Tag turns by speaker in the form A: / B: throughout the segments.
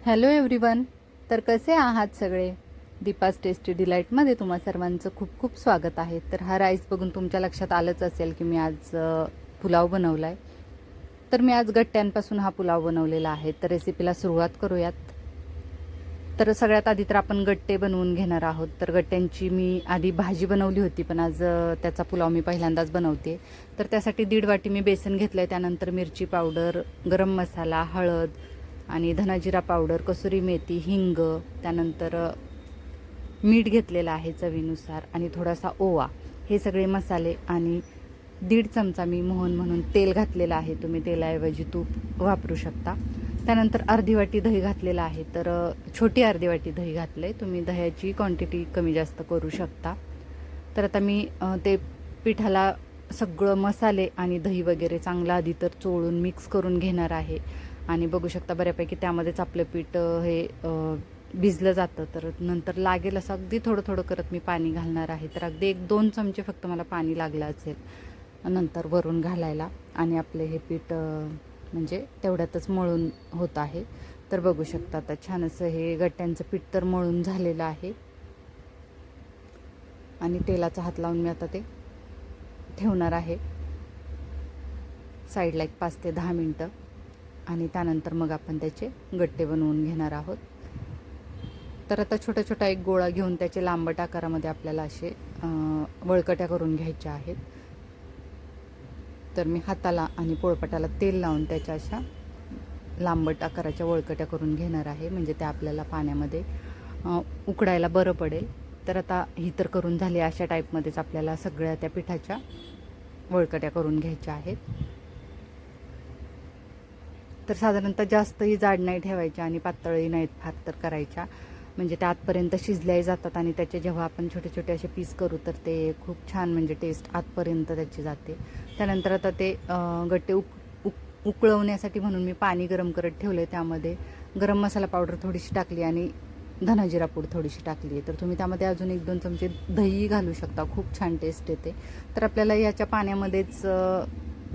A: Hello everyone. तर कसे आहात सगळे? दीपास टेस्टी डिलाईटमध्ये तुम्हा सर्वांचं खूप खूप स्वागत आहे. तर हा राईस बघून तुमच्या लक्षात आलंच असेल की मी आज पुलाव बनवला आहे. तर मी आज गट्ट्यांपासून हा पुलाव बनवलेला आहे. तर रेसिपीला सुरुवात करूयात. तर सगळ्यात आधी तर आपण गट्टे बनवून घेणार आहोत. तर गट्ट्यांची मी आधी भाजी बनवली होती, पण आज त्याचा पुलाव मी पहिल्यांदाच बनवते. तर त्यासाठी 1.5 वाटी मी बेसन घेतलं आहे. त्यानंतर मिरची पावडर, गरम मसाला, हळद आणि धनाजिरा पावडर, कसुरी मेथी, हिंग, त्यानंतर मीठ घेतलेलं आहे चवीनुसार आणि थोडासा ओवा, हे सगळे मसाले आणि 1.5 चमचा मी मोहन म्हणून तेल घातलेलं आहे. तुम्ही तेलाऐवजी तूप वापरू शकता. त्यानंतर अर्धी वाटी दही घातलेलं आहे. तर छोटी अर्धी वाटी दही घातलं आहे. तुम्ही दह्याची क्वांटिटी कमी जास्त करू शकता. तर आता मी ते पिठाला सगळं मसाले आणि दही वगैरे चांगलं आधी तर चोळून मिक्स करून घेणार आहे. आणि बघू शकता बऱ्यापैकी त्यामध्येच आपलं पीठ हे भिजलं जातं. तर नंतर लागेल असं अगदी थोडं थोडं करत मी पाणी घालणार आहे. तर अगदी 1-2 चमचे फक्त मला पाणी लागलं असेल नंतर वरून घालायला. आणि आपले हे पीठ म्हणजे तेवढ्यातच मळून होत आहे. तर बघू शकता आता छान असं हे गट्ट्यांचं पीठ तर मळून झालेलं आहे. आणि तेलाचा हात लावून मी आता ते ठेवणार आहे साईडला 5 ते 10 मिनटं. आणि त्यानंतर मग आपण त्याचे गट्टे बनवून घेणार आहोत. तर आता छोटा छोटा एक गोळा घेऊन त्याचे लांबट आकारामध्ये आपल्याला असे वळकट्या करून घ्यायच्या आहेत. तर मी हाताला आणि पोळपाटाला तेल लावून त्याच्या अशा लांबट आकाराच्या वळकट्या करून घेणार आहे, म्हणजे त्या आपल्याला पाण्यामध्ये उकडायला बरं पडेल. तर आता ही तर करून झाली. अशा टाईपमध्येच आपल्याला सगळ्या त्या पिठाच्या वळकट्या करून घ्यायच्या आहेत. तर साधारणतः जास्तही जाड नाही ठेवायच्या आणि पातळही नाहीत फार तर करायच्या, म्हणजे त्या आतपर्यंत शिजल्याही जातात. आणि त्याचे जेव्हा आपण छोटे छोटे असे पीस करू तर ते खूप छान म्हणजे टेस्ट आतपर्यंत त्याची जाते. त्यानंतर आता ते गट्टे उकळवण्यासाठी म्हणून मी पाणी गरम करत ठेवलं आहे. त्यामध्ये गरम मसाला पावडर थोडीशी टाकली आणि धनाजिरा पूड थोडीशी टाकली आहे. तर तुम्ही त्यामध्ये अजून 1-2 चमचे दही घालू शकता, खूप छान टेस्ट येते. तर आपल्याला याच्या पाण्यामध्येच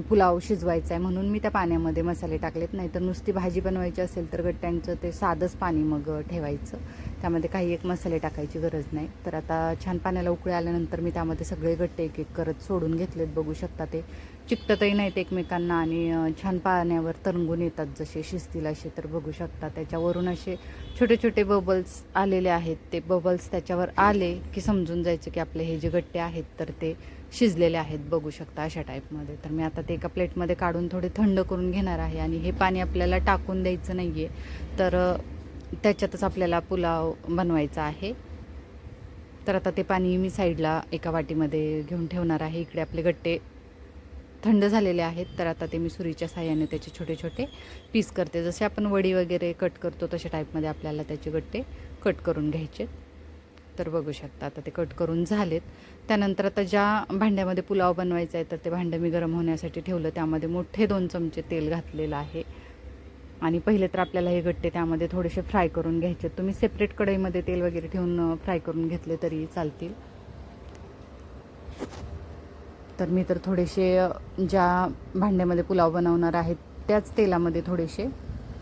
A: पुलाव शिजवायचा आहे म्हणून मी त्या पाण्यामध्ये मसाले टाकलेत. नाही तर नुसती भाजी बनवायची असेल तर गट्ट्यांचं ते साधंच पाणी मग ठेवायचं, त्यामध्ये काही एक मसाले टाकायची गरज नाही. तर आता छान पाण्याला उकळी आल्यानंतर मी त्यामध्ये सगळे गट्टे एक एक करत सोडून घेतलेत. बघू शकता ते चिकटतही नाहीत एकमेकांना आणि छान पाण्यावर तरंगून येतात जसे शिजतील असे. तर बघू शकता त्याच्यावरून असे छोटे छोटे बबल्स आलेले आहेत. ते बबल्स त्याच्यावर आले की समजून जायचं की आपले हे जे गट्टे आहेत तर ते शिजलेले आहेत. बघू शकता अशा टाईपमध्ये. तर मी आता ते एका प्लेटमध्ये काढून थोडे थंड करून घेणार आहे. आणि हे पाणी आपल्याला टाकून द्यायचं नाही आहे, तर त्याच्यातच आपल्याला पुलाव बनवायचा आहे. तर आता ते पाणी मी साईडला एका वाटीमध्ये घेऊन ठेवणार आहे. इकडे आपले गट्टे थंड झालेले आहेत. तर आता ते मी सुरीच्या साहाय्याने त्याचे छोटे छोटे पीस करते. जसे आपण वडी वगैरे कट करतो तशा टाईपमध्ये आपल्याला त्याचे गट्टे कट करून घ्यायचे. तर बघू शकता आता ते कट करून झालेत. त्यानंतर आता ज्या भांड्यामध्ये पुलाव बनवायचा आहे तर ते भांडं मी गरम होण्यासाठी ठेवलं. त्यामध्ये मोठे 2 चमचे तेल घातलेलं आहे. आणि पहिले तर आपल्याला हे गट्टे त्यामध्ये थोडेसे फ्राय करून घ्यायचे. तुम्ही सेपरेट कढईमध्ये तेल वगैरे ठेवून फ्राय करून घेतले तरी चालतील. तर मी तर थोडेसे ज्या भांड्यामध्ये पुलाव बनवणार आहेत त्याच तेलामध्ये थोडेसे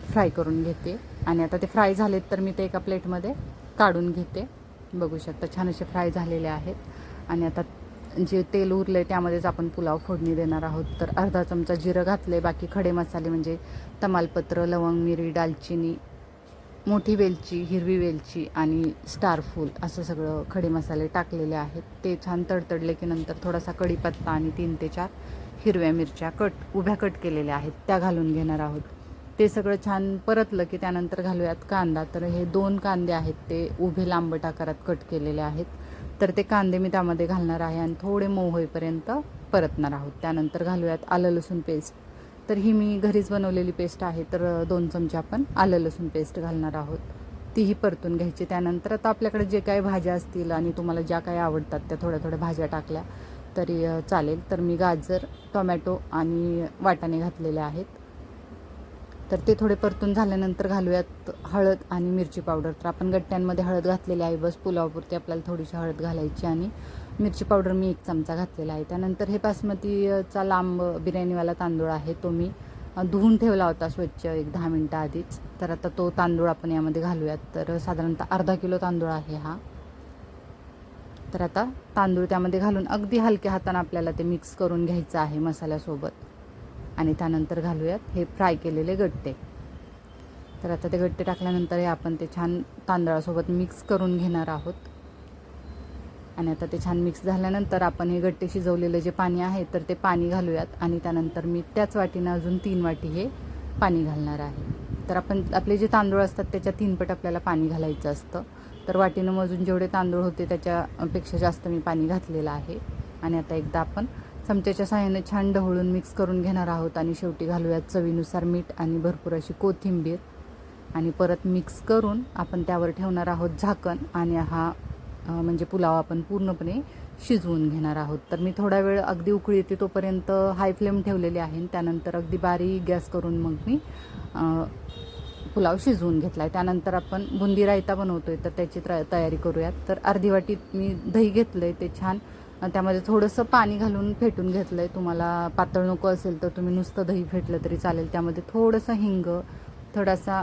A: फ्राय करून घेते. आणि आता ते फ्राय झालेत तर मी ते एका प्लेटमध्ये काढून घेते. बघू शकता छान असे फ्राय झालेले आहेत. आणि आता जे तेल उरलं आहे त्यामध्येच आपण पुलाव फोडणी देणार आहोत. तर अर्धा चमचा जिरं घातले, बाकी खडे मसाले म्हणजे तमालपत्र, लवंग, मिरी, दालचिनी, मोठी वेलची, हिरवी वेलची आणि स्टार फूल असं सगळं खडे मसाले टाकलेले आहेत. ते छान तडतडले की नंतर थोडासा कढीपत्ता आणि 3 ते 4 हिरव्या मिरच्या उभ्या कट केलेल्या आहेत त्या घालून घेणार आहोत. ते सगळं छान परतलं की त्यानंतर घालूयात कांदा. तर हे 2 कांदे आहेत ते उभे लांबट आकारात कट केलेले आहेत. तर ते कांदे मी त्यामध्ये घालणार आहे आणि थोडे मऊ होईपर्यंत परतणार आहोत. त्यानंतर घालूयात आलं लसूण पेस्ट. तर ही मी घरीच बनवलेली पेस्ट आहे. तर 2 चमचे आपण आलं लसूण पेस्ट घालणार आहोत, तीही परतून घ्यायची. त्यानंतर आता आपल्याकडे जे काही भाज्या असतील आणि तुम्हाला ज्या काही आवडतात त्या थोड्या थोड्या भाज्या टाकल्या तरी चालेल. तर मी गाजर, टोमॅटो आणि वाटाणे घातलेले आहेत. तर ते थोडे परतून झाल्यानंतर घालूयात हळद आणि मिरची पावडर. तर आपण गट्ट्यांमध्ये हळद घातलेली आहे, बस पुलावपुरती आपल्याला थोडीशी हळद घालायची. आणि मिरची पावडर मी 1 चमचा घातलेला आहे. त्यानंतर हे बासमतीचा लांब बिर्याणीवाला तांदूळ आहे तो मी धुवून ठेवला होता स्वच्छ एक 10 मिनटं आधीच. तर आता तो तांदूळ आपण यामध्ये घालूयात. तर साधारणतः अर्धा किलो तांदूळ आहे हा. तर आता तांदूळ त्यामध्ये घालून अगदी हलक्या हाताने आपल्याला ते मिक्स करून घ्यायचं आहे मसाल्यासोबत. आणि त्यानंतर घालूयात हे फ्राय केलेले गट्टे. तर आता ते गट्टे टाकल्यानंतर हे आपण ते छान तांदळासोबत मिक्स करून घेणार आहोत. आणि आता ते छान मिक्स झाल्यानंतर आपण हे गट्टे शिजवलेलं जे पाणी आहे तर ते पाणी घालूयात. आणि त्यानंतर मी त्याच वाटीनं अजून 3 वाटी हे पाणी घालणार आहे. तर आपण आपले जे तांदूळ असतात त्याच्या 3 पट आपल्याला पाणी घालायचं असतं. तर वाटीनं मोजून जेवढे तांदूळ होते त्याच्यापेक्षा जास्त मी पाणी घातलेलं आहे. आणि आता एकदा आपण चमच्याच्या साहाय्याने छान ढवळून मिक्स करून घेणार आहोत. आणि शेवटी घालूयात चवीनुसार मीठ आणि भरपूर अशी कोथिंबीर. आणि परत मिक्स करून आपण त्यावर ठेवणार आहोत झाकण. आणि हा म्हणजे पुलाव आपण पूर्णपणे शिजवून घेणार आहोत. तर मी थोडा वेळ अगदी उकळी येते तोपर्यंत हाय फ्लेम ठेवलेली आहे. त्यानंतर अगदी बारीक गॅस करून मग मी पुलाव शिजवून घेतला आहे. त्यानंतर आपण बुंदी रायता बनवतोय तर त्याची तयारी करूयात. तर अर्धी वाटी मी दही घेतलं आहे, ते छान त्यामध्ये थोडंसं पाणी घालून फेटून घेतलं आहे. तुम्हाला पातळ नको असेल तर तुम्ही नुसतं दही फेटलं तरी चालेल. त्यामध्ये थोडंसं हिंग, थोडासा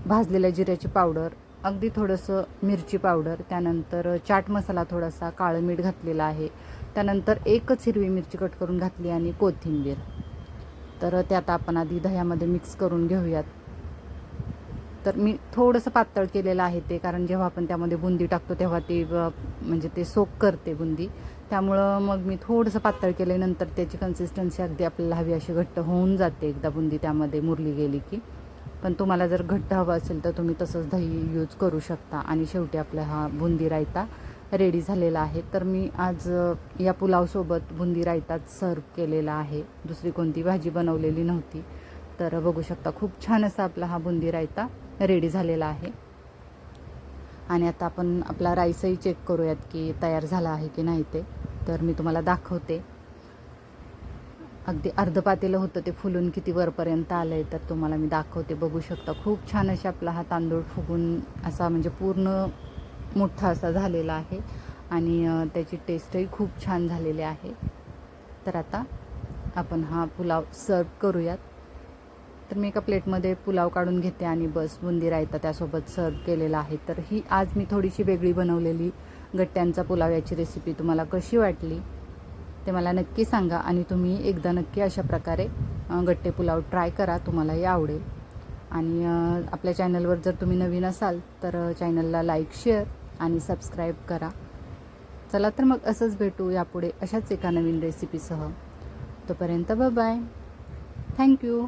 A: भाजलेल्या जिऱ्याची पावडर, अगदी थोडंसं मिरची पावडर, त्यानंतर चाट मसाला थोडासा, काळं मीठ घातलेलं आहे. त्यानंतर एकच हिरवी मिरची कट करून घातली आणि कोथिंबीर. तर ते आता आपण आधी दह्यामध्ये मिक्स करून घेऊयात. तर मी थोडंसं पातळ केलेलं आहे ते, कारण जेव्हा आपण त्यामध्ये बुंदी टाकतो तेव्हा ते म्हणजे ते सोक करते बुंदी. त्यामुळं मग मी थोडंसं पातळ केल्यानंतर त्याची कन्सिस्टन्सी अगदी आपल्याला हवी अशी घट्ट होऊन जाते एकदा बुंदी त्यामध्ये मुरली गेली की. पण तुम्हाला जर घट्ट हवं असेल तर तुम्ही तसंच दही यूज करू शकता. आणि शेवटी आपला हा बुंदी रायता रेडी झालेला आहे. तर मी आज या पुलावसोबत बुंदी रायताच सर्व केलेला आहे, दुसरी कोणती भाजी बनवलेली नव्हती. तर बघू शकता खूप छान असा आपला हा बुंदी रायता रेडी झालेला आहे. आणि आता आपण आपला राईसही चेक करूयात की तयार झाला आहे की नाही ते. तर मी तुम्हाला दाखवते. अगदी अर्ध पातेलं होतं ते फुलून किती वरपर्यंत आलं आहे तर तुम्हाला मी दाखवते. बघू शकता खूप छान असा आपला हा तांदूळ फुगून असा म्हणजे पूर्ण मोठा असा झालेला आहे. आणि त्याची टेस्टही खूप छान झालेली आहे. तर आता आपण हा पुलाव सर्व करूयात. तर मी एका प्लेटमध्ये पुलाव काढून घेते आणि बस बुंदी रायता त्यासोबत सर्व केलेला आहे. तर ही आज मी थोडीशी वेगळी बनवलेली गट्ट्यांचा पुलाव याची रेसिपी तुम्हाला कशी वाटली ते मला नक्की सांगा. आणि तुम्ही एकदा नक्की अशा प्रकारे गट्टे पुलाव ट्राय करा, तुम्हालाही आवडेल. आणि आपल्या चॅनलवर जर तुम्ही नवीन असाल तर चॅनलला लाईक, शेअर आणि सबस्क्राईब करा. चला तर मग असंच भेटू यापुढे अशाच एका नवीन रेसिपीसह. तोपर्यंत बाय बाय. थँक्यू.